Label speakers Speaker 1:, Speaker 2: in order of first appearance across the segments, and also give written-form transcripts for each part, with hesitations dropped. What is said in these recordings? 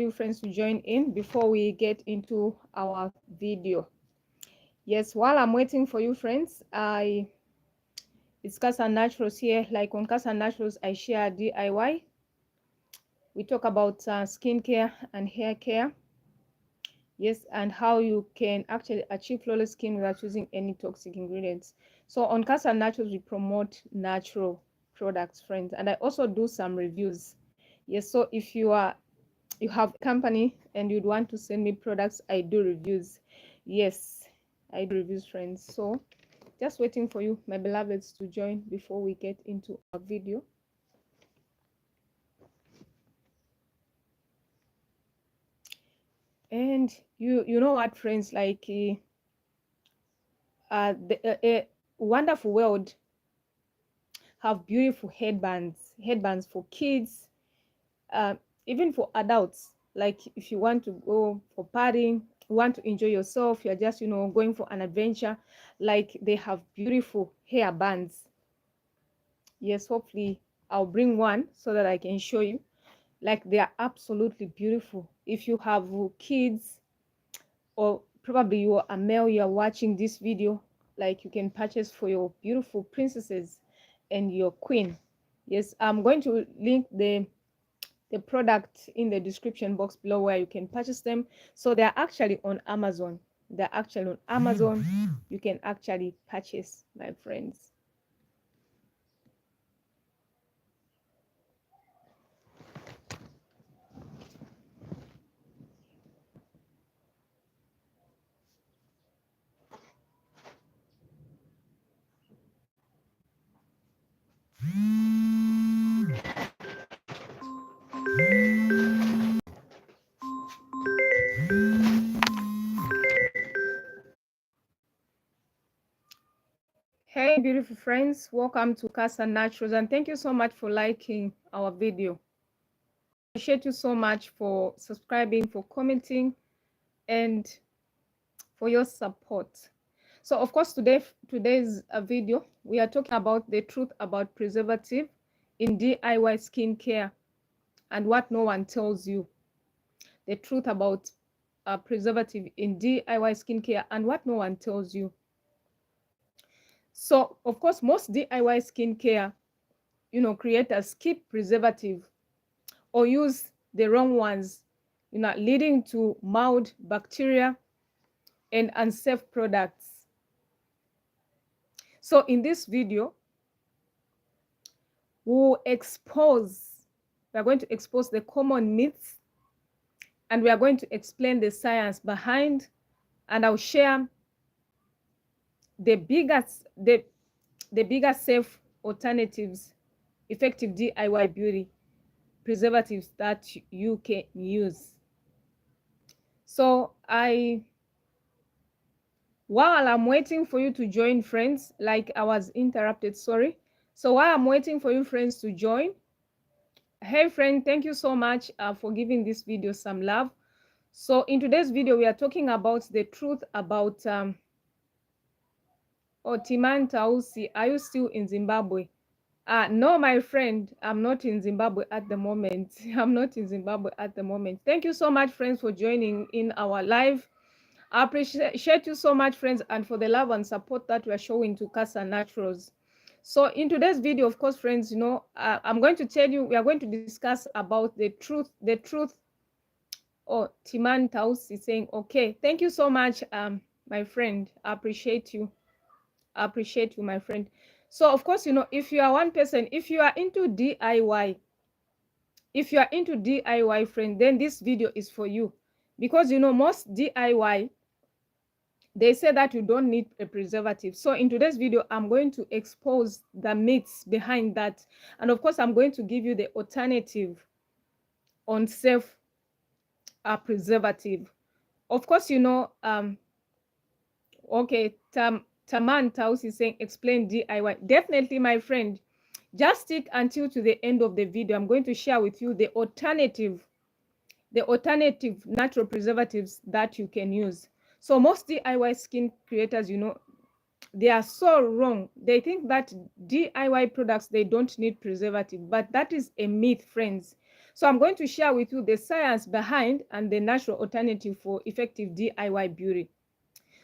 Speaker 1: you friends to join in before we get into our video. Yes, while I'm waiting for you friends, it's Cassia Naturals here. Like on Cassia Naturals, I share DIY. We talk about skincare and hair care. Yes, and how you can actually achieve flawless skin without using any toxic ingredients. So on Cassia Naturals, we promote natural products, friends, and I also do some reviews. Yes, so if you have a company and you'd want to send me products, I do reviews. Yes, I do reviews, friends. So just waiting for you, my beloveds, to join before we get into our video. And you know what, friends, like a wonderful world have beautiful headbands for kids, uh, even for adults. Like if you want to go for partying, you want to enjoy yourself, you're just going for an adventure, like they have beautiful hair bands. Yes, hopefully I'll bring one so that I can show you. Like they are absolutely beautiful. If you have kids, or probably you are a male, you are watching this video, like you can purchase for your beautiful princesses and your queen. Yes, I'm going to link the product in the description box below where you can purchase them. So they're actually on Amazon. You can actually purchase, my friends. Hey beautiful friends, welcome to Cassia Naturals, and thank you so much for liking our video. I appreciate you so much for subscribing, for commenting, and for your support. So of course today's video, we are talking about the truth about preservative in DIY skincare and what no one tells you. The truth about preservative in DIY skincare and what no one tells you. So of course most DIY skincare creators skip preservative or use the wrong ones, leading to mild bacteria and unsafe products. So in this video, we are going to expose the common myths, and we are going to explain the science behind, and I'll share the bigger safe alternatives, effective DIY beauty preservatives that you can use. So while I'm waiting for you to join, friends, like I was interrupted, sorry. So while I'm waiting for you friends to join, hey friend, thank you so much for giving this video some love. So in today's video, we are talking about the truth about Timan Tausi. Are you still in Zimbabwe? No, my friend, I'm not in Zimbabwe at the moment. I'm not in Zimbabwe at the moment. Thank you so much, friends, for joining in our live. I appreciate you so much, friends, and for the love and support that we are showing to Cassia Naturals. So in today's video, of course, friends, I'm going to tell you, we are going to discuss about the truth. Oh, Timan Taus is saying, okay, thank you so much, my friend. I appreciate you. I appreciate you, my friend. So of course, if you are one person, if you are into DIY, friend, then this video is for you. Because most DIY, they say that you don't need a preservative. So in today's video, I'm going to expose the myths behind that. And of course, I'm going to give you the alternative on safe preservative. Of course, okay, Taman Taus is saying, explain DIY. Definitely, my friend. Just stick until to the end of the video. I'm going to share with you the alternative natural preservatives that you can use. So most DIY skin creators, they are so wrong. They think that DIY products, they don't need preservative, but that is a myth, friends. So I'm going to share with you the science behind and the natural alternative for effective DIY beauty.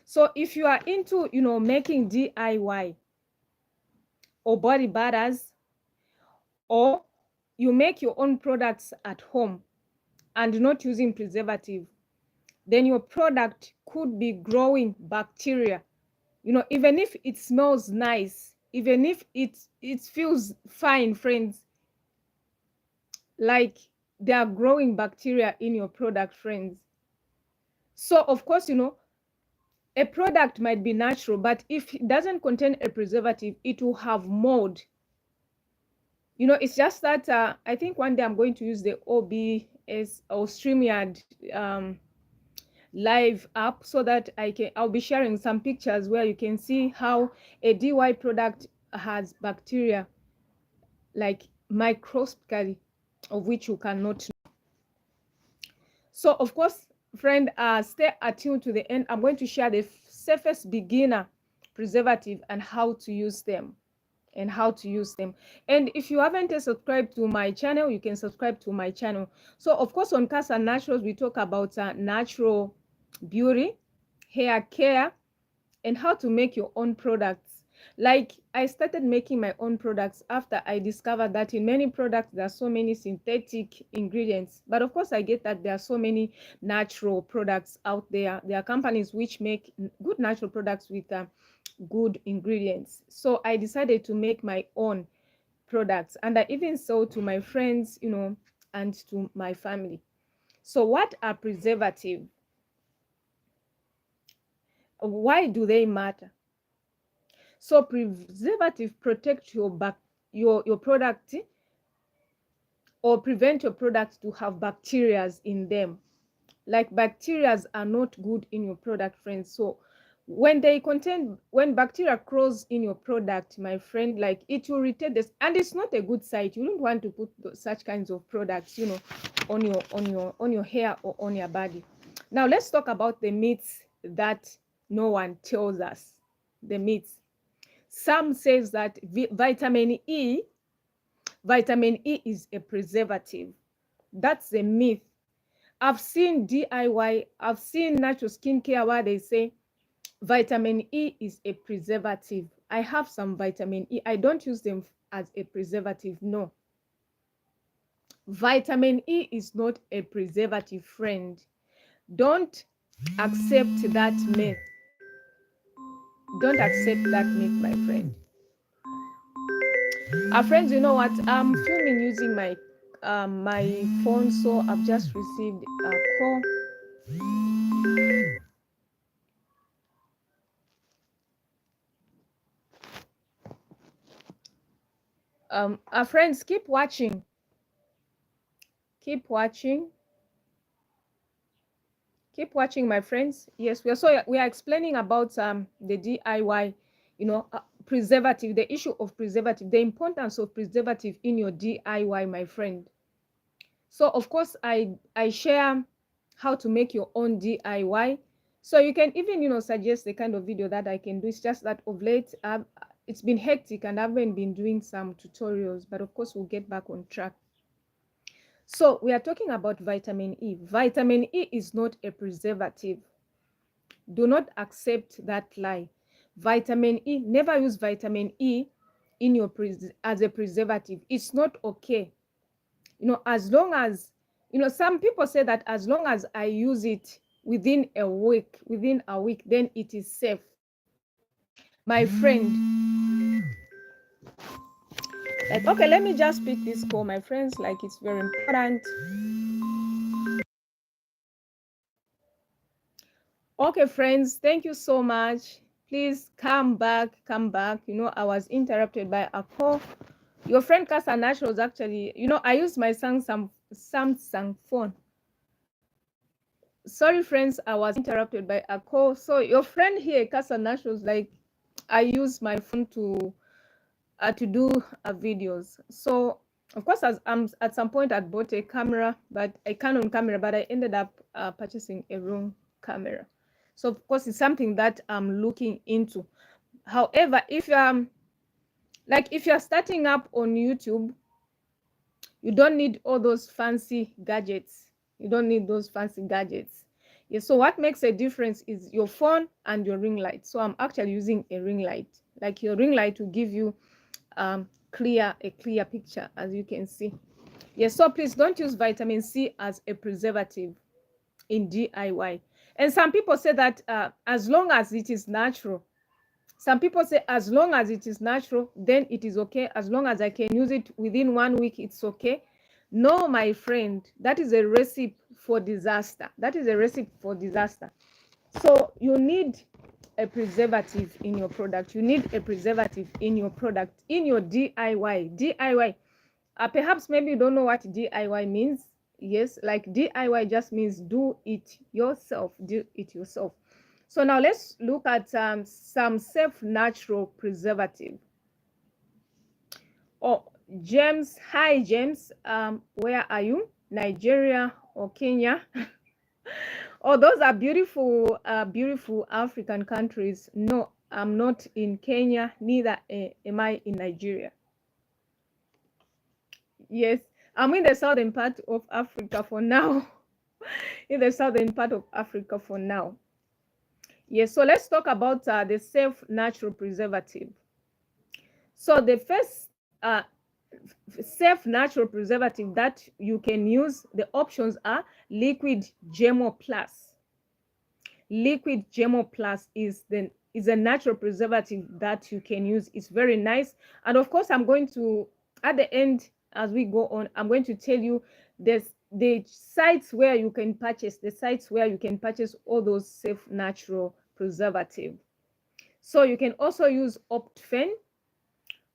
Speaker 1: So if you are into, making DIY or body butters, or you make your own products at home and not using preservative, then your product could be growing bacteria. Even if it smells nice, even if it feels fine, friends, like they are growing bacteria in your product, friends. So of course, a product might be natural, but if it doesn't contain a preservative, it will have mold. It's just that I think one day I'm going to use the OBS or StreamYard live app, so that I'll be sharing some pictures where you can see how a DIY product has bacteria, like microscopically, of which you cannot know. So of course, friend, stay attuned to the end. I'm going to share the safest beginner preservative and how to use them. And if you haven't subscribed to my channel, you can subscribe to my channel. So of course, on Cassia Naturals, we talk about natural beauty, hair care, and how to make your own products. Like, I started making my own products after I discovered that in many products there are so many synthetic ingredients. But of course, I get that there are so many natural products out there. There are companies which make good natural products with good ingredients. So I decided to make my own products, and I even sold to my friends, and to my family. So what are preservative? Why do they matter? So preservative protect your product, or prevent your product to have bacteria in them. Like, bacteria are not good in your product, friends. So when bacteria crawls in your product, my friend, like, it will retain this, and it's not a good sight. You don't want to put such kinds of products, on your hair or on your body. Now let's talk about the myths that no one tells us. The myths. Some says that vitamin E is a preservative. That's a myth. I've seen DIY, I've seen natural skincare where they say vitamin E is a preservative. I have some vitamin E. I don't use them as a preservative. No. Vitamin E is not a preservative, friend. Don't accept that myth. Don't accept that myth, my friend. Friends, you know what? I'm filming using my phone, so I've just received a call. Friends, keep watching. Keep watching. Keep watching, my friends. Yes, we are explaining about the DIY, preservative, the issue of preservative, the importance of preservative in your DIY, my friend. So of course, I share how to make your own DIY. So you can even, suggest the kind of video that I can do. It's just that of late, it's been hectic and I haven't been doing some tutorials, but of course, we'll get back on track. So we are talking about vitamin E. Vitamin E is not a preservative. Do not accept that lie. Vitamin E, never use vitamin E in as a preservative. It's not okay. As long as, some people say that as long as I use it within a week, then it is safe. My friend, like, okay, let me just pick this call, my friends, like, it's very important. Okay, friends, thank you so much. Please come back. I was interrupted by a call. Your friend Cassia Naturals, actually, I use my Samsung phone. Sorry, friends, I was interrupted by a call. So your friend here, Cassia Naturals, like, I use my phone to do videos. So of course, as at some point I bought a camera, but a Canon camera, but I ended up purchasing a wrong camera. So of course, it's something that I'm looking into. However, if you're starting up on YouTube, You don't need all those fancy gadgets. You don't need those fancy gadgets. Yeah, so what makes a difference is your phone and your ring light. So I'm actually using a ring light. Like your ring light will give you a clear picture, as you can see. Yes, so please don't use vitamin C as a preservative in DIY. And some people say that as long as it is natural, some people say as long as it is natural, then it is okay. As long as I can use it within 1 week, it's okay. No, my friend, that is a recipe for disaster. That is a recipe for disaster. So you need a preservative in your product. You need a preservative in your product, in your DIY. DIY. Perhaps maybe you don't know what DIY means. Yes, like DIY just means do it yourself. Do it yourself. So now let's look at some safe natural preservative. Oh, James. Hi, James. Where are you? Nigeria or Kenya? Oh, those are beautiful, beautiful African countries. No, I'm not in Kenya, neither am I in Nigeria. Yes, I'm in the southern part of Africa for now. In the southern part of Africa for now. Yes, so let's talk about the safe natural preservative. So the first safe natural preservative that you can use, the options are liquid Gemo Plus. Liquid Gemo Plus is a natural preservative that you can use. It's very nice. And of course, I'm going to, at the end, as we go on, I'm going to tell you the sites where you can purchase, all those safe natural preservative. So you can also use Optfen.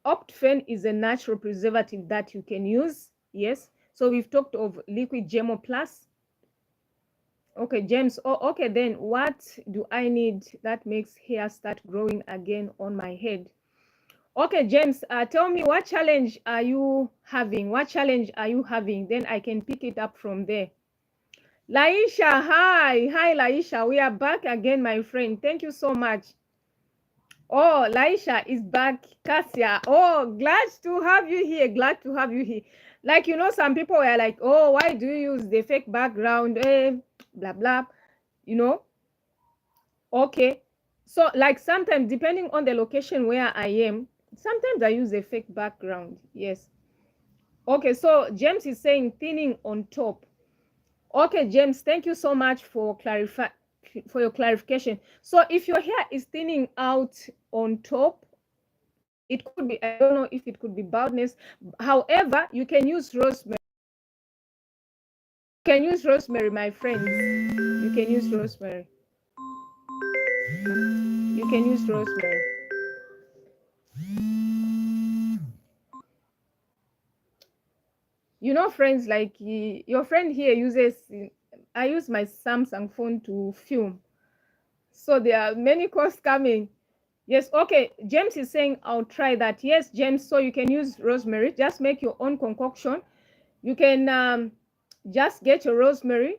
Speaker 1: Optfen is a natural preservative that you can use. Yes. So we've talked of liquid Gemo Plus. Okay, James. Oh, okay, then what do I need that makes hair start growing again on my head? Okay, James, tell me, what challenge are you having? What challenge are you having? Then I can pick it up from there. Laisha, hi. Hi, Laisha. We are back again, my friend. Thank you so much. Oh, Laisha is back. Cassia. Oh, glad to have you here. Glad to have you here. Like, you know, some people were like, oh, why do you use the fake background? Blah, blah. You know? Okay. So, like, sometimes, depending on the location where I am, sometimes I use a fake background. Yes. Okay. So, James is saying thinning on top. Okay, James, thank you so much for your clarification. So if your hair is thinning out on top, it could be, I don't know if it could be baldness. However, you can use rosemary. You can use rosemary, my friends. You can use rosemary. You can use rosemary. You know, friends, like your friend here uses, I use my Samsung phone to film. So there are many calls coming. Yes, okay. James is saying, I'll try that. Yes, James, so you can use rosemary. Just make your own concoction. You can just get your rosemary,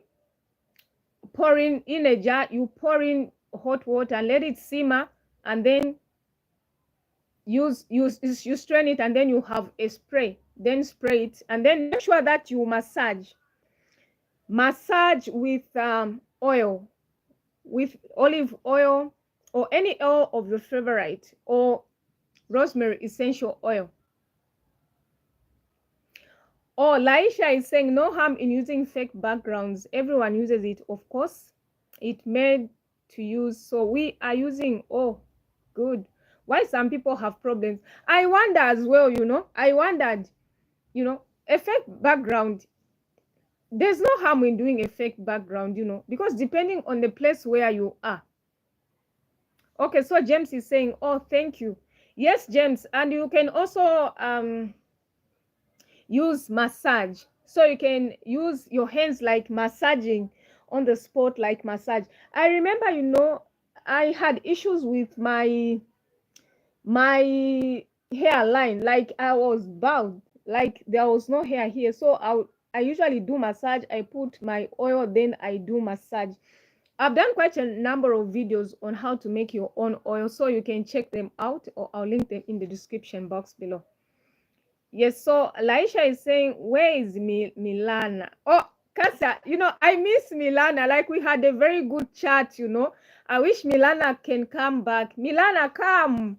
Speaker 1: pour in a jar. You pour in hot water and let it simmer, and then you strain it, and then you have a spray. Then spray it, and then make sure that you massage with oil, with olive oil or any oil of your favorite, or rosemary essential oil. Oh, Laisha is saying no harm in using fake backgrounds. Everyone uses it, of course. It made to use. So we are using, oh, good. Why some people have problems? I wonder as well, you know. I wondered, you know, a fake background. There's no harm in doing a fake background, you know, because depending on the place where you are. Okay, so James is saying, oh, thank you. Yes, James. And you can also use massage. So you can use your hands like massaging on the spot, like massage. I remember, you know, I had issues with my hairline, like I was bald, like there was no hair here. So I usually do massage. I put my oil, then I do massage. I've done quite a number of videos on how to make your own oil, so you can check them out, or I'll link them in the description box below. Yes, so Laisha is saying, where is Milana? Oh, Cassia, I miss Milana. Like, we had a very good chat. I wish Milana can come back. Milana, come.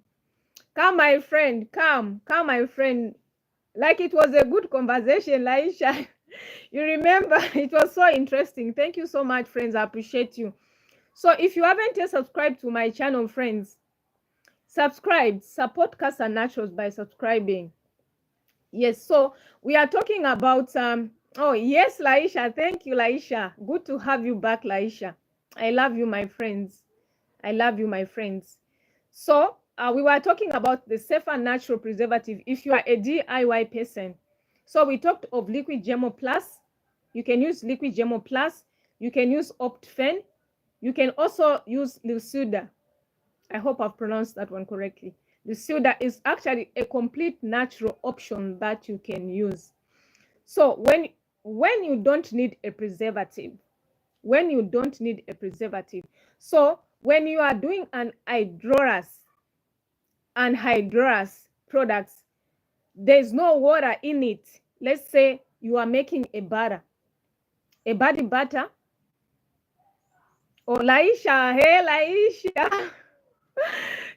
Speaker 1: Come, my friend. Come, my friend. Like, it was a good conversation, Laisha. You remember? It was so interesting. Thank you so much, friends. I appreciate you. So if you haven't yet subscribed to my channel, friends, subscribe. Support Cassia Naturals by subscribing. Yes, so we are talking about oh yes, Laisha. Thank you, Laisha. Good to have you back, Laisha. I love you, my friends. I love you, my friends. So we were talking about the safer natural preservative if you are a DIY person. So we talked of liquid Gemo Plus. You can use liquid Gemo Plus. You can use Optfen. You can also use Lucida. I hope I've pronounced that one correctly. Lucida is actually a complete natural option that you can use. So when you don't need a preservative, so when you are doing an hydrolase products, there's no water in it. Let's say you are making a body butter. Oh, Laisha, hey Laisha.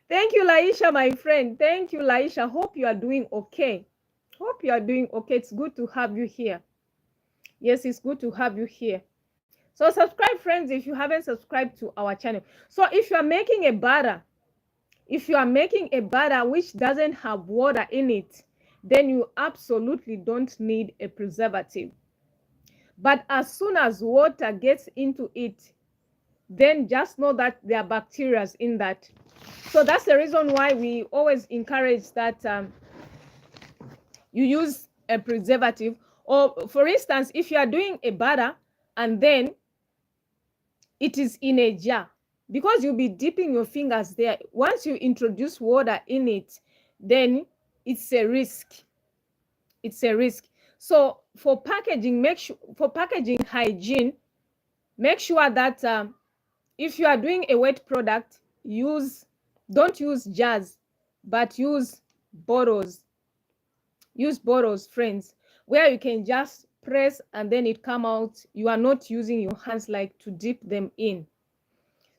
Speaker 1: Thank you, Laisha, my friend. Thank you, Laisha. Hope you are doing okay. It's good to have you here. Yes, it's good to have you here. So subscribe, friends, if you haven't subscribed to our channel. So if you are making a batter, which doesn't have water in it, then you absolutely don't need a preservative. But as soon as water gets into it, then just know that there are bacteria in that. So that's the reason why we always encourage that you use a preservative. Or for instance, if you are doing a batter and then it is in a jar, because you'll be dipping your fingers there. Once you introduce water in it, then it's a risk. So for packaging, packaging hygiene, make sure that if you are doing a wet product, don't use jars, but use bottles. Use bottles, friends, where you can just press and then it come out. You are not using your hands like to dip them in.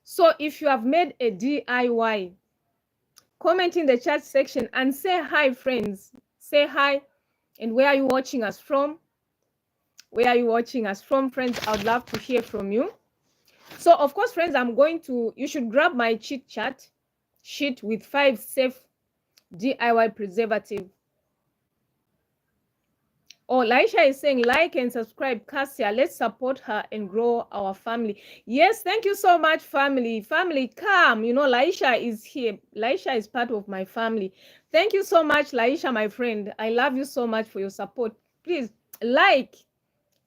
Speaker 1: So if you have made a DIY, comment in the chat section and say hi, friends. Say hi. And where are you watching us from? Friends? I would love to hear from you. So of course, friends, you should grab my chit chat sheet with 5 safe DIY preservative. Oh, Laisha is saying, like and subscribe, Cassia. Let's support her and grow our family. Yes, thank you so much, family. Family, come. Laisha is here. Laisha is part of my family. Thank you so much, Laisha, my friend. I love you so much for your support. Please like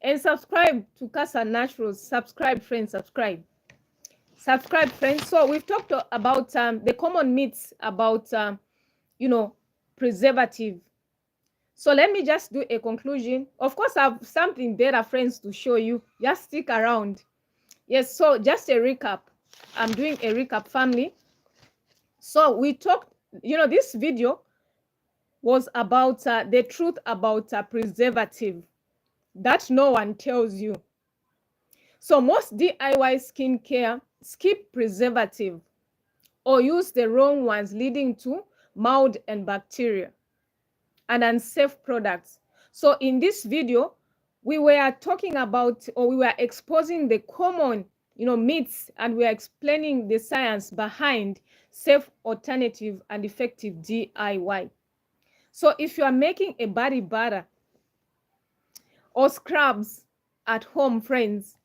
Speaker 1: and subscribe to Cassia Naturals. Subscribe, friends. Subscribe, friends. So we've talked about the common myths about, preservative. So let me just do a conclusion. Of course, I have something better, friends, to show you. Just stick around. Yes, so just a recap. I'm doing a recap, family. So we talked, this video was about the truth about preservative that no one tells you. So most DIY skincare skip preservative or use the wrong ones, leading to mold and bacteria and unsafe products. So in this video, we were talking about, or we were exposing the common, myths, and we are explaining the science behind safe, alternative, and effective DIY. So if you are making a body butter or scrubs at home, friends,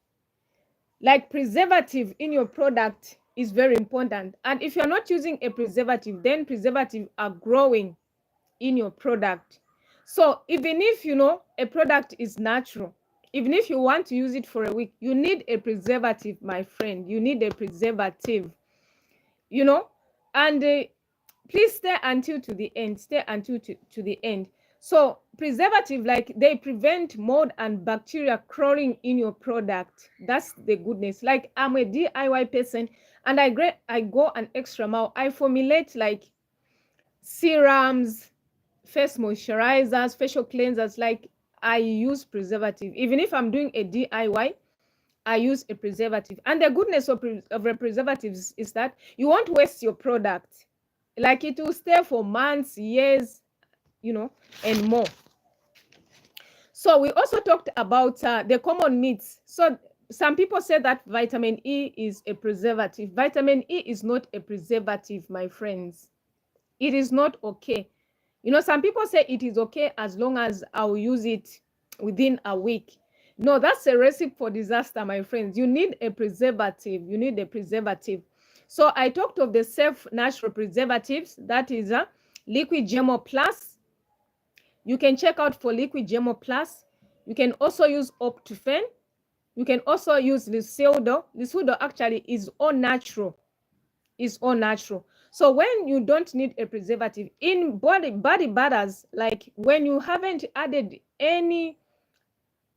Speaker 1: like preservative in your product is very important. And if you're not using a preservative, then preservatives are growing in your product. So even if a product is natural, even if you want to use it for a week, you need a preservative, my friend. You need a preservative, and please stay until to the end. To the end. So preservative, like, they prevent mold and bacteria crawling in your product. That's the goodness. Like, I'm a DIY person and I go an extra mile. I formulate like serums, face moisturizers, facial cleansers, like I use preservative. Even if I'm doing a DIY, I use a preservative. And the goodness of preservatives is that you won't waste your product. Like it will stay for months, years, you know, and more. So we also talked about the common myths. So some people say that vitamin E is a preservative. Vitamin E is not a preservative, my friends. It is not okay. You know, some people say it is okay as long as I'll use it within a week. No, that's a recipe for disaster, my friends. You need a preservative. You need a preservative. So I talked of the safe natural preservatives. That is Liquid Gemo Plus. You can check out for Liquid Gemo Plus. You can also use Optifen. You can also use Lisildo. Lisildo actually is all natural. Is all natural. So when you don't need a preservative in body butters, like when you haven't added any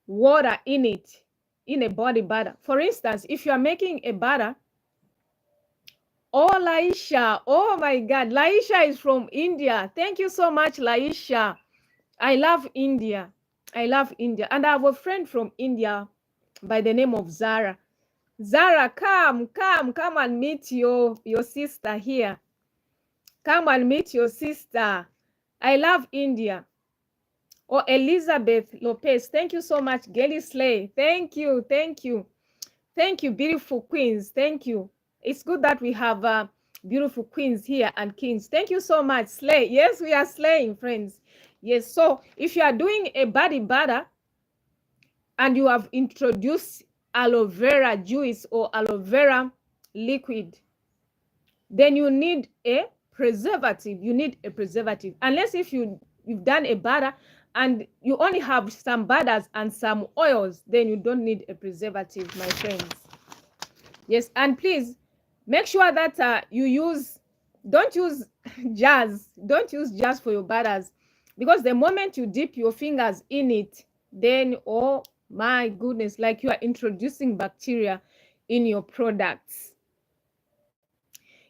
Speaker 1: water in it, in a body butter. For instance, if you are making a butter, oh Laisha, oh my God, Laisha is from India. Thank you so much, Laisha. I love India. I love India. And I have a friend from India by the name of Zara. Zara, come and meet your sister here. Come and meet your sister. I love India. Oh, Elizabeth Lopez, thank you so much. Gelly Slay, thank you. Thank you, beautiful queens. Thank you. It's good that we have beautiful queens here and kings. Thank you so much. Slay. Yes, we are slaying, friends. Yes, so if you are doing a body butter and you have introduced aloe vera juice or aloe vera liquid, then you need a preservative. You need a preservative. Unless if you've done a butter and you only have some butters and some oils, then you don't need a preservative, my friends. Yes, and please make sure that don't use jazz. Don't use jazz for your butters, because the moment you dip your fingers in it, then, oh my goodness, like you are introducing bacteria in your products.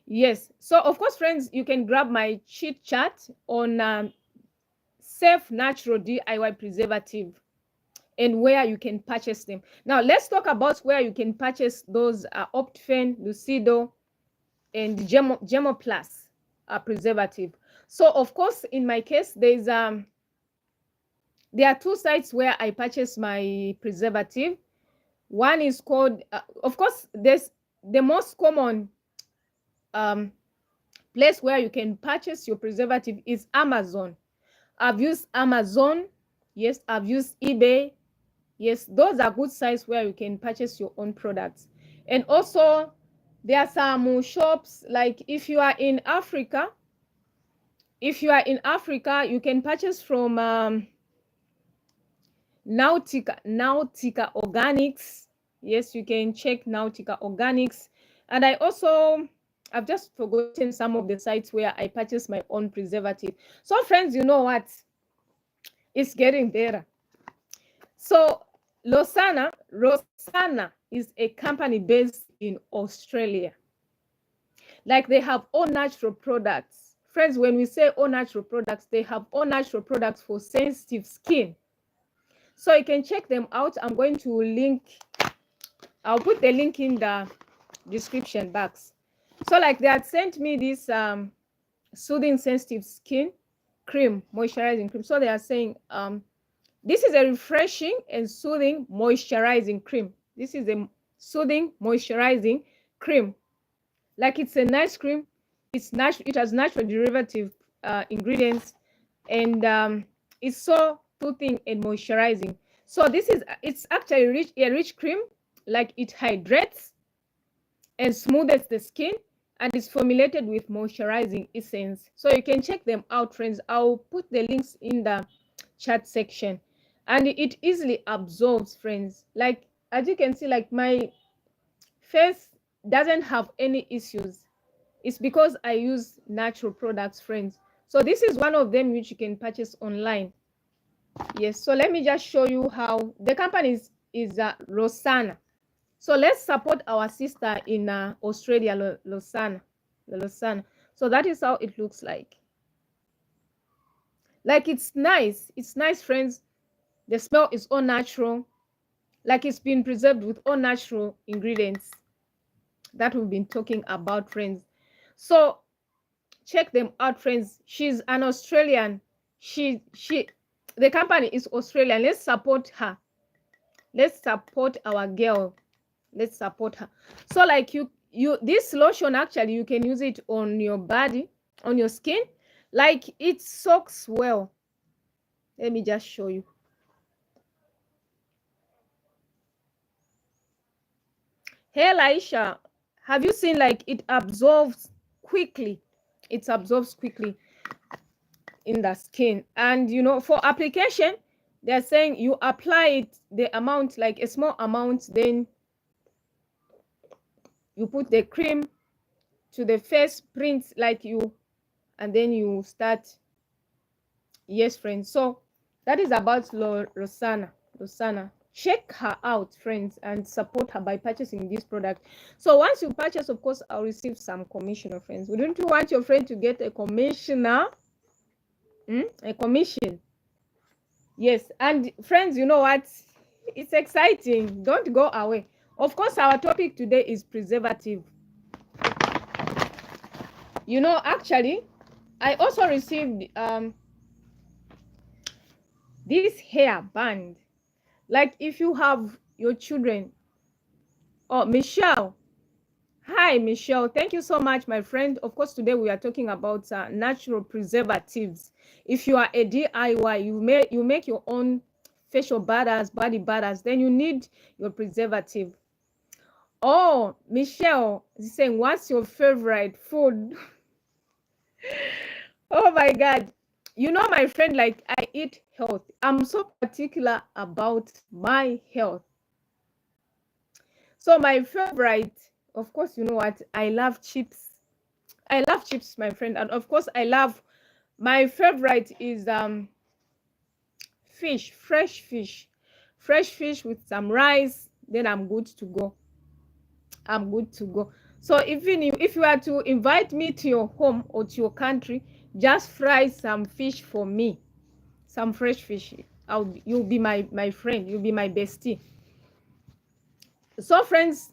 Speaker 1: Yes, so of course, friends, you can grab my chit chat on safe natural DIY preservative and where you can purchase them. Now let's talk about where you can purchase those Optifen, Lucido, and Gemo Plus preservative. So of course, in my case, there are two sites where I purchase my preservative. One is called, of course, there's the most common place where you can purchase your preservative is Amazon. I've used Amazon. Yes, I've used eBay. Yes, those are good sites where you can purchase your own products. And also, there are some shops, like if you are in Africa, you can purchase from Nautica Organics. Yes, you can check Nautica Organics. And I've just forgotten some of the sites where I purchase my own preservative. So friends, you know what? It's getting better. So Rosana is a company based in Australia. Like they have all natural products. Friends, when we say all natural products, they have all natural products for sensitive skin. So you can check them out. I'll put the link in the description box. So like they had sent me this soothing sensitive skin cream, moisturizing cream. So they are saying this is a refreshing and soothing moisturizing cream. This is a soothing moisturizing cream. Like it's a nice cream. It's natural. It has natural derivative ingredients, and it's so soothing and moisturizing. So it's actually a rich cream. Like it hydrates and smooths the skin, and it's formulated with moisturizing essence. So you can check them out, friends. I'll put the links in the chat section, and it easily absorbs, friends. Like as you can see, like my face doesn't have any issues. It's because I use natural products, friends. So this is one of them which you can purchase online. Yes, so let me just show you how the company is Rosana. So let's support our sister in Australia, Losana. So that is how it looks like. Like it's nice, friends. The smell is all natural, like it's been preserved with all natural ingredients that we've been talking about, friends. So check them out, friends. She's an Australian. She the company is Australian. Let's support her. Let's support our girl. Let's support her. So like you this lotion, actually you can use it on your body, on your skin. Like it soaks well. Let me just show you. Hey Laisha, have you seen like it absorbs quickly? It absorbs quickly in the skin. And you know, for application, they're saying you apply it the amount, like a small amount, then you put the cream to the face, print like you, and then you start. Yes, friends. So that is about Rosanna. Check her out, friends, and support her by purchasing this product. So once you purchase, of course, I'll receive some commission, friends. Wouldn't you want your friend to get a commissioner? A commission. Yes, and friends, you know what? It's exciting. Don't go away. Of course, our topic today is preservative. You know, actually, I also received this hair band. Like if you have your children. Oh, Michelle. Hi, Michelle. Thank you so much, my friend. Of course, today we are talking about natural preservatives. If you are a DIY, you make your own facial butters, body butters, then you need your preservative. Oh, Michelle is saying, what's your favorite food? Oh my God. You know, my friend, like I eat health. I'm so particular about my health. So my favorite, of course, you know what? I love chips. I love chips, my friend. And of course, my favorite is fish, fresh fish. Fresh fish with some rice, then I'm good to go. I'm good to go. So even if you are to invite me to your home or to your country, just fry some fish for me. Some fresh fish. You'll be my friend. You'll be my bestie. So friends,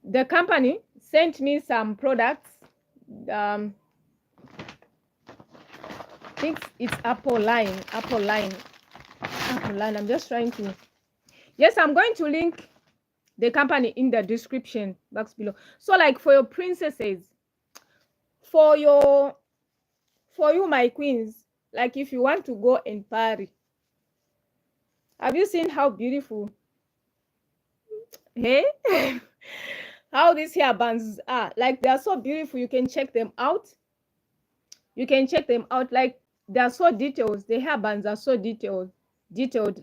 Speaker 1: the company sent me some products. I think it's Apple line. I'm just trying to. Yes, I'm going to link the company in the description box below. So like for your princesses, for your for you my queens, like if you want to go and party, have you seen how beautiful, hey? How these hair bands are, like they are so beautiful. You can check them out. You can check them out. Like they are so detailed. The hair bands are so detailed.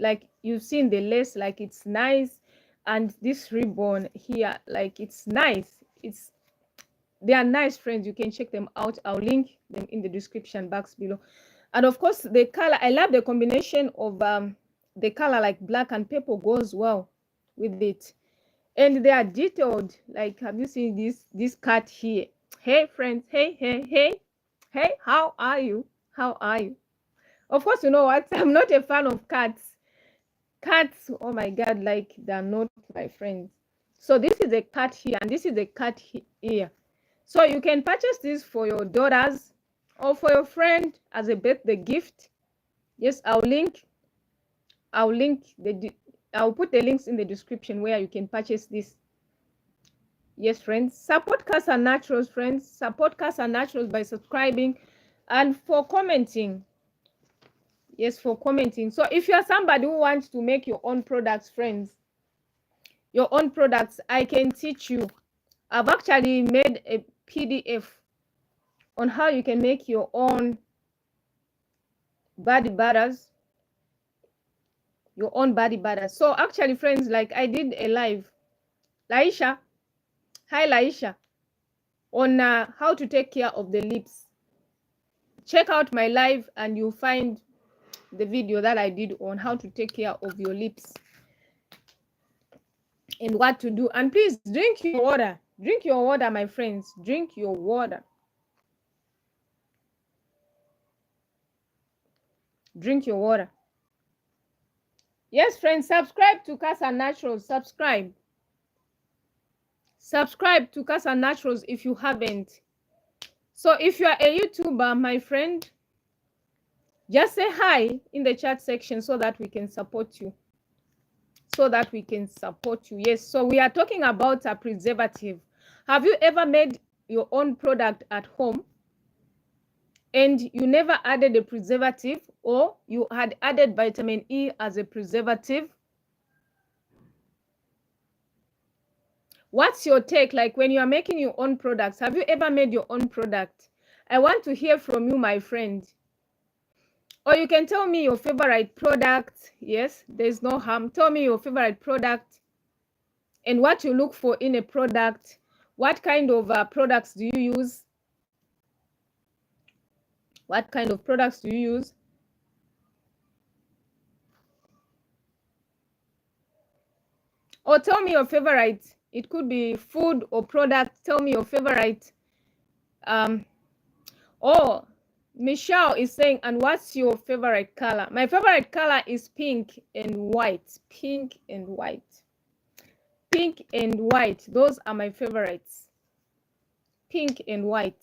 Speaker 1: Like you've seen the lace, like it's nice. And this ribbon here, like it's nice. They are nice, friends. You can check them out. I'll link them in the description box below. And of course, the color, I love the combination of the color, like black and purple goes well with it. And they are detailed. Like, have you seen this cat here? Hey, friends. Hey, how are you? How are you? Of course, you know what? I'm not a fan of cats. Cats, oh my God, like they're not my friends. So this is a cat here, and this is a cat here. So you can purchase this for your daughters or for your friend as a birthday gift. Yes, I'll link I'll put the links in the description where you can purchase this. Yes, friends, support Cassia Naturals, friends. Support Cassia Naturals by subscribing and for commenting. Yes, for commenting. So if you are somebody who wants to make your own products, friends, your own products, I can teach you. I've actually made a PDF on how you can make your own body butters. Your own body butters. So actually, friends, like I did a live. Laisha, hi Laisha, on how to take care of the lips. Check out my live and you'll find the video that I did on how to take care of your lips and what to do. And please drink your water. Drink your water, my friends. Drink your water. Drink your water. Yes, friends, subscribe to Cassia Naturals. Subscribe. Subscribe to Cassia Naturals if you haven't. So if you are a YouTuber, my friend, just say hi in the chat section so that we can support you. Yes, so we are talking about a preservative. Have you ever made your own product at home and you never added a preservative, or you had added vitamin E as a preservative? What's your take? Like, when you are making your own products, have you ever made your own product? I want to hear from you, my friend. Or you can tell me your favorite product. Yes, there's no harm. Tell me your favorite product and what you look for in a product. What kind of products do you use? What kind of products do you use? Or tell me your favorite. It could be food or product. Tell me your favorite. Oh, Michelle is saying, and what's your favorite color? My favorite color is pink and white. Pink and white. Pink and white. Those are my favorites. Pink and white.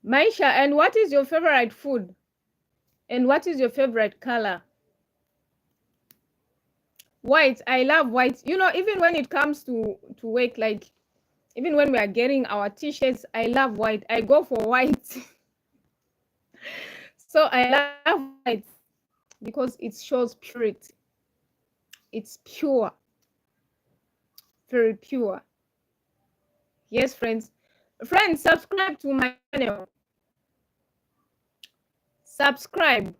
Speaker 1: Maisha, and what is your favorite food? And what is your favorite color? White. I love white. You know, even when it comes to work, like even when we are getting our t-shirts, I love white. I go for white. So I love white because it shows purity. It's pure. Very pure. Yes, friends. Friends, subscribe to my channel. Subscribe.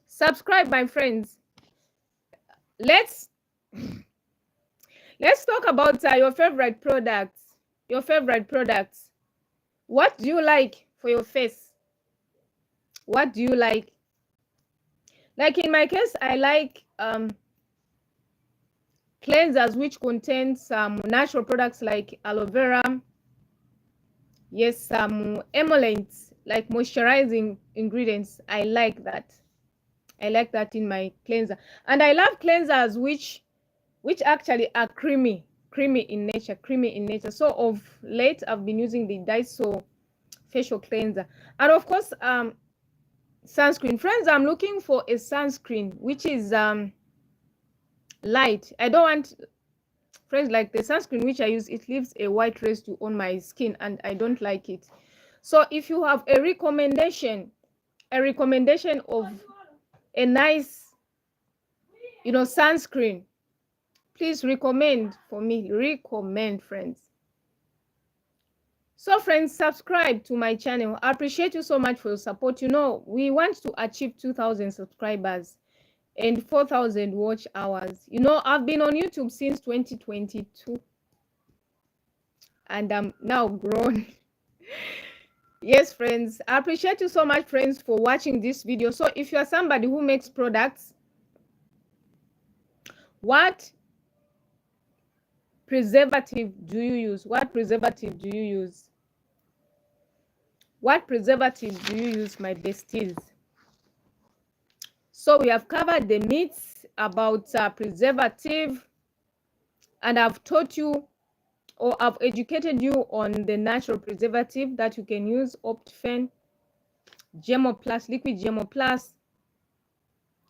Speaker 1: Subscribe, my friends. Let's talk about your favorite products. Your favorite products. What do you like for your face? What do you like? Like in my case, I like cleansers which contain some natural products like aloe vera. Yes, some emollients, like moisturizing ingredients. I like that. I like that in my cleanser. And I love cleansers which actually are creamy in nature. So of late, I've been using the Daiso facial cleanser. And of course, sunscreen. Friends, I'm looking for a sunscreen which is light. I don't want, friends, like the sunscreen which I use, it leaves a white residue on my skin and I don't like it. So if you have a recommendation of a nice, sunscreen, please recommend for me. Recommend, friends. So friends, subscribe to my channel. I appreciate you so much for your support. We want to achieve 2,000 subscribers and 4,000 watch hours. I've been on YouTube since 2022 and I'm now grown. Yes, friends, I appreciate you so much, friends, for watching this video. So if you are somebody who makes products, what preservative do you use? What preservative do you use? What preservative do you use, my besties? So we have covered the myths about preservative, and I've taught you, or I've educated you on the natural preservative that you can use: Optifen, Gemo Plus, Liquid Gemo Plus,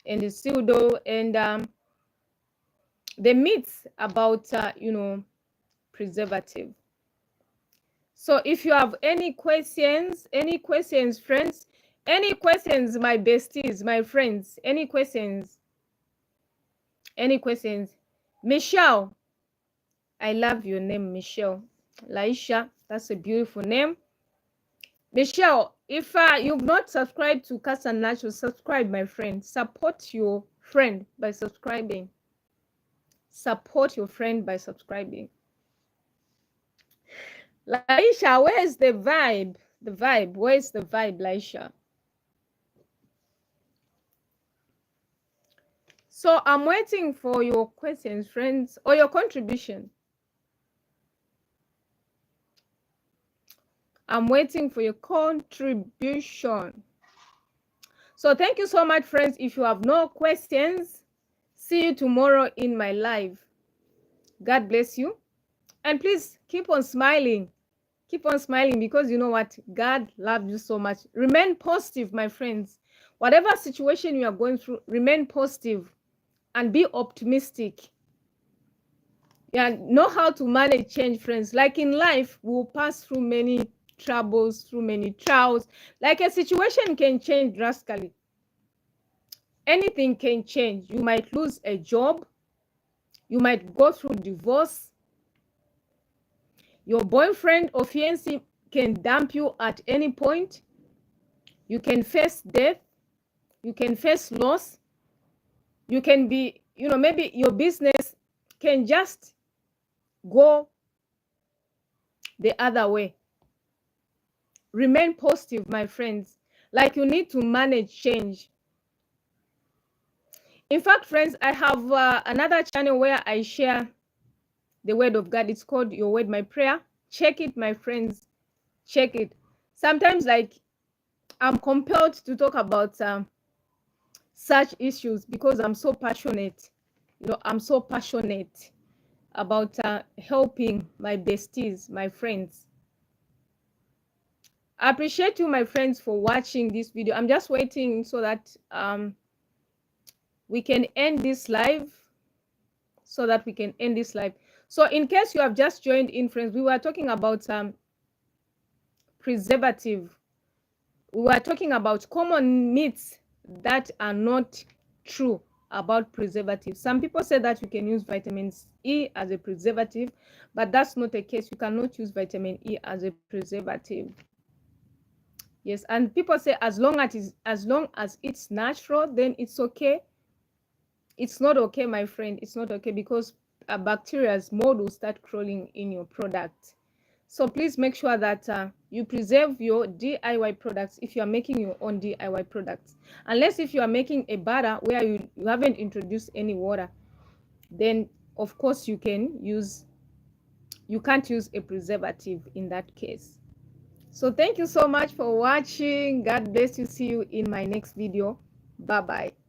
Speaker 1: and the pseudo, and the myths about preservative. So if you have any questions, friends, any questions, my besties, my friends, any questions, Michelle, I love your name, Michelle. Laisha, that's a beautiful name. Michelle, if you've not subscribed to Cassia Naturals, subscribe, my friend. Support your friend by subscribing. Support your friend by subscribing. Laisha, where's the vibe? Where's the vibe, Laisha? So I'm waiting for your questions, friends, or your contribution. I'm waiting for your contribution. So thank you so much, friends. If you have no questions, see you tomorrow in my live. God bless you. And please keep on smiling. Keep on smiling, because you know what? God loves you so much. Remain positive, my friends. Whatever situation you are going through, remain positive and be optimistic. Yeah, know how to manage change, friends. Like in life, we'll pass through many troubles, through many trials. Like a situation can change drastically. Anything can change. You might lose a job. You might go through divorce. Your boyfriend or fiancé can dump you at any point. You can face death. You can face loss. You can be, maybe your business can just go the other way. Remain positive, my friends. Like, you need to manage change. In fact, friends, I have another channel where I share the word of God. It's called Your Word, My Prayer. Check it, my friends. Check it. Sometimes, like, I'm compelled to talk about such issues because I'm so passionate. I'm so passionate about helping my besties, my friends. I appreciate you, my friends, for watching this video. I'm just waiting so that we can end this live. So in case you have just joined in, friends, we were talking about preservative. We were talking about common myths that are not true about preservative. Some people say that you can use vitamin E as a preservative, but that's not the case. You cannot use vitamin E as a preservative. Yes, and people say as long as it's natural, then it's okay. It's not okay, my friend. It's not okay, because bacteria's mold will start crawling in your product. So please make sure that you preserve your DIY products if you are making your own DIY products. Unless if you are making a batter where you haven't introduced any water, then of course you can't use a preservative in that case. So thank you so much for watching. God bless you. See you in my next video. Bye bye.